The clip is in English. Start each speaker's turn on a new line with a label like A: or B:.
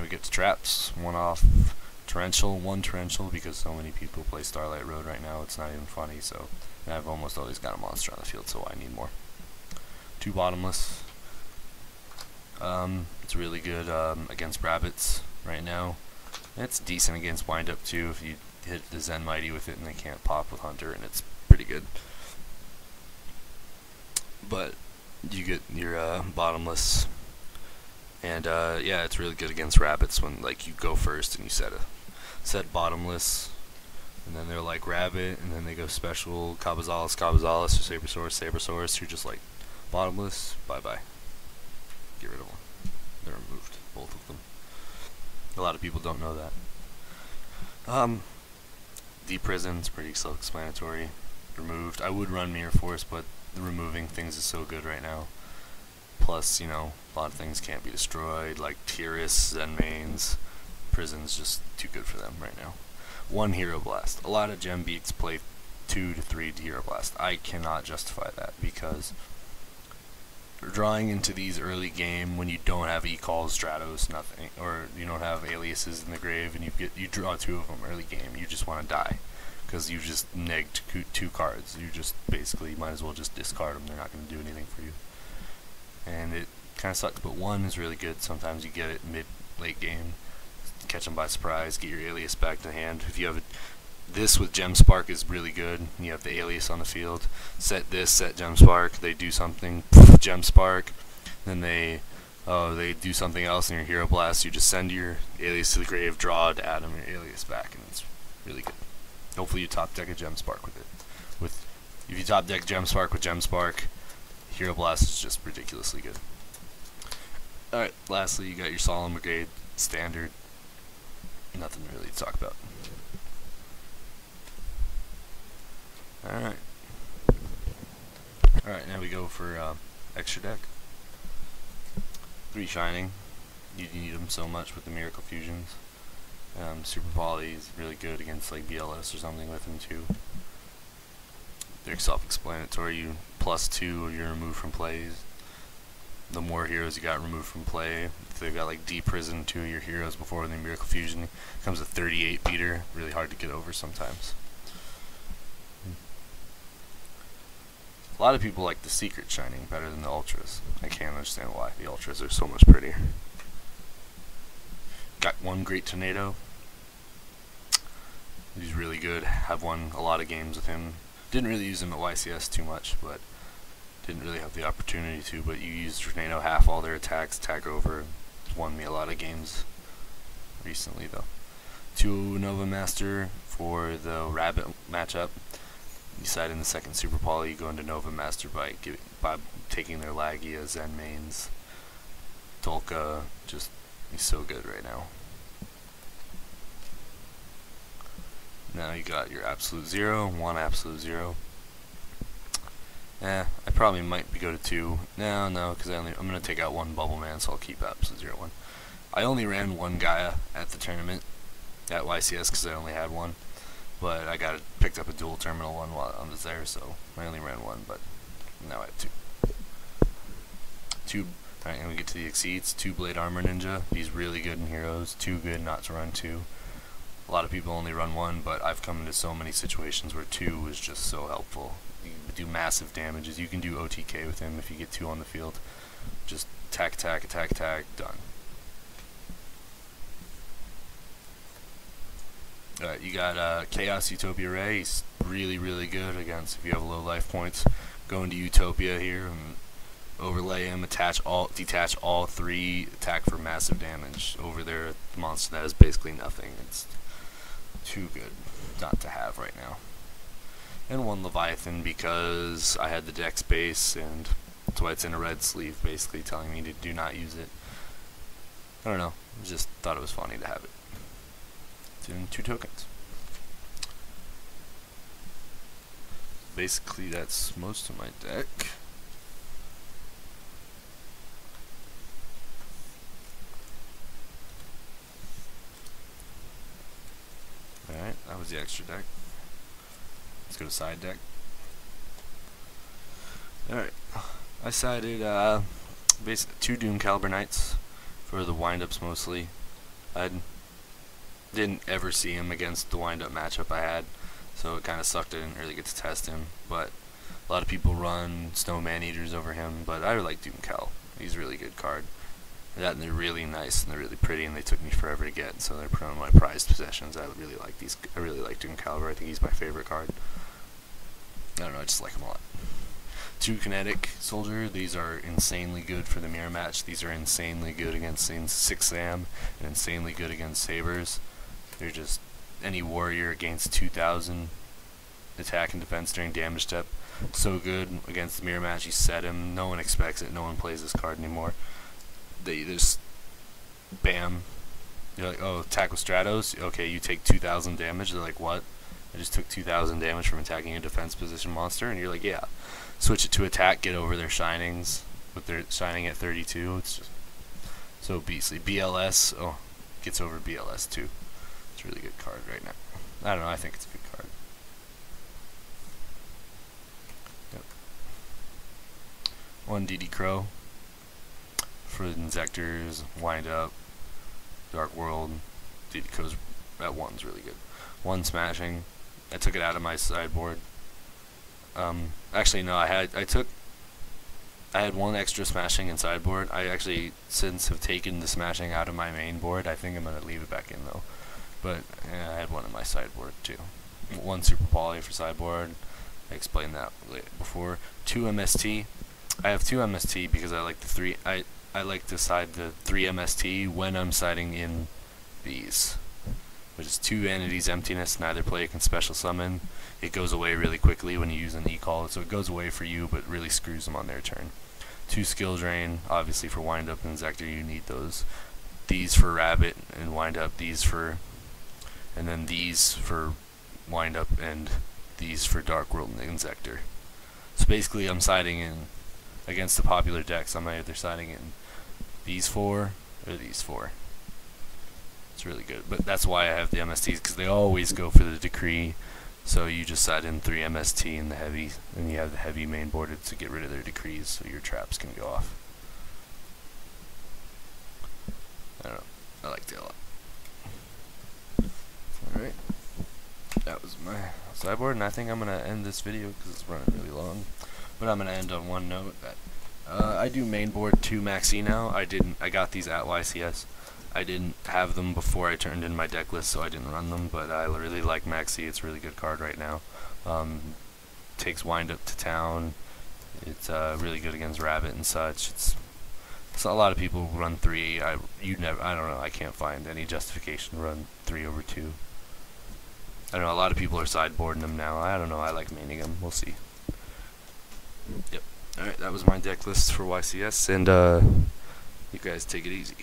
A: we get to traps. One torrential because so many people play Starlight Road right now. It's not even funny. So, and I've almost always got a monster on the field, so I need more. 2 bottomless. It's really good against rabbits right now. It's decent against windup too if you hit the Zen Mighty with it and they can't pop with Hunter, and it's pretty good. But you get your bottomless, and yeah, it's really good against rabbits when like you go first and you set bottomless, and then they're like rabbit, and then they go special Cabazalis, or Sabersaurus. You're just like bottomless, bye bye. Get rid of them. They're removed, both of them. A lot of people don't know that. Deep Prison's pretty self-explanatory. Removed. I would run Mirror Force, but the removing things is so good right now. Plus, you know, a lot of things can't be destroyed, like Tyrus, Zen Mains. Prison's just too good for them right now. 1 Hero Blast. A lot of Gem Beaks play 2 to 3 Hero Blast. I cannot justify that because drawing into these early game when you don't have E-Calls, Stratos, nothing, or you don't have aliases in the grave, and you draw 2 of them early game, you just want to die because you just negged 2 cards. You just basically might as well just discard them. They're not going to do anything for you, and it kind of sucks. But 1 is really good. Sometimes you get it late game, catch them by surprise, get your alias back to hand. If you have this with Gem Spark is really good. You have the alias on the field. Set Gem Spark. They do something. Gem Spark. Then they do something else in your Hero Blast. You just send your alias to the grave, draw to add them your alias back, and it's really good. Hopefully you top deck a Gem Spark with it. If you top deck Gem Spark with Gem Spark, Hero Blast is just ridiculously good. Alright, lastly you got your Solemn Brigade standard. Nothing really to talk about. Alright, now we go for extra deck. 3 Shining. You need them so much with the Miracle Fusions. Super Poly is really good against like BLS or something with them too. They're self-explanatory. You +2, you're removed from plays. The more heroes you got removed from play, if they've got like Deep Prison, 2 of your heroes before the Miracle Fusion, it comes a 38 beater. Really hard to get over sometimes. A lot of people like the Secret Shining better than the Ultras. I can't understand why. The Ultras are so much prettier. Got 1 Great Tornado. He's really good. Have won a lot of games with him. Didn't really use him at YCS too much, but didn't really have the opportunity to. But you used Tornado, half all their attacks, attack over. Won me a lot of games recently though. 2 Nova Master for the Rabbit matchup. Decide in the second Super Poly you go into Nova Master by taking their Lagia, Zen Mains. Dolka, just he's so good right now. Now you got your Absolute Zero, 1 Absolute Zero. I probably might go to 2. No, because I'm gonna take out 1 Bubble Man, so I'll keep Absolute Zero 1. I only ran 1 Gaia at the tournament at YCS because I only had 1. But I picked up a dual terminal one while I was there, so I only ran 1, but now I have 2. Alright, and we get to the Exceeds. 2 Blade Armor Ninja. He's really good in Heroes. Too good not to run 2. A lot of people only run 1, but I've come into so many situations where 2 is just so helpful. You do massive damages. You can do OTK with him if you get 2 on the field. Just attack, done. You got Chaos Utopia Ray. He's really good against if you have low life points. Go into Utopia here and overlay him, detach all 3, attack for massive damage over their monster that has basically nothing. It's too good not to have right now. And 1 Leviathan because I had the deck space, and that's why it's in a red sleeve, basically telling me to do not use it. I don't know, just thought it was funny to have it. It's in 2 tokens. Basically that's most of my deck. Alright, that was the extra deck. Let's go to side deck. Alright, I sided basically 2 Doom Caliber Knights for the windups mostly. I didn't ever see him against the wind-up matchup I had, so it kind of sucked. I didn't really get to test him, but a lot of people run Snow Man-Eaters over him, but I like Doomcal. He's a really good card. That, and they're really nice and they're really pretty, and they took me forever to get, so they're put on my prized possessions. I really like these. I really like Doomcal. I think he's my favorite card. I don't know, I just like him a lot. 2 Kinetic Soldier. These are insanely good for the mirror match. These are insanely good against 6 Sam and insanely good against Sabers. They're just any warrior against 2000 attack and defense during damage step. So good against the mirror match. You set him. No one expects it. No one plays this card anymore. They just bam. You're like, oh, attack with Stratos. Okay, you take 2000 damage. They're like, what? I just took 2000 damage from attacking a defense position monster, and you're like, yeah. Switch it to attack, get over their shinings with their shining at 32. It's just so beastly. BLS, oh, gets over BLS too. It's a really good card right now. I don't know, I think it's a good card. Yep. 1 DD Crow for Inzectors, Wind Up, Dark World. DD Crow's at 1's really good. 1 Smashing. I took it out of my sideboard. Actually no, I had 1 extra Smashing in sideboard. I actually since have taken the Smashing out of my main board. I think I'm gonna leave it back in though. But yeah, I had 1 in my sideboard too. 1 Super Poly for sideboard. I explained that before. 2 MST. I have 2 MST because I like the 3. I like to side the 3 MST when I'm siding in these, which is 2 Entities Emptiness. Neither player can special summon. It goes away really quickly when you use an e-call, so it goes away for you, but really screws them on their turn. 2 Skill Drain, obviously for Wind Up and Inzector you need those. These for Rabbit and Wind Up, these for, and then these for Wind Up, and these for Dark World and Inzector. So basically I'm siding in against the popular decks. I'm either siding in these 4 or these 4. It's really good, but that's why I have the MSTs, because they always go for the Decree. So you just side in 3 MST in the heavy, and you have the heavy main boarded to get rid of their decrees, so your traps can go off. I don't know. I like that a lot. Alright. That was my sideboard, and I think I'm going to end this video because it's running really long. But I'm going to end on one note that I do main board 2 Maxi now. I got these at YCS. I didn't have them before I turned in my deck list, so I didn't run them, but I really like Maxi. It's a really good card right now. Takes Wind Up to town. It's really good against Rabbit and such. It's a lot of people run 3. I don't know, I can't find any justification to run 3 over 2. I don't know, a lot of people are sideboarding them now. I don't know, I like maining them. We'll see. Yep. Alright, that was my deck list for YCS, and you guys take it easy.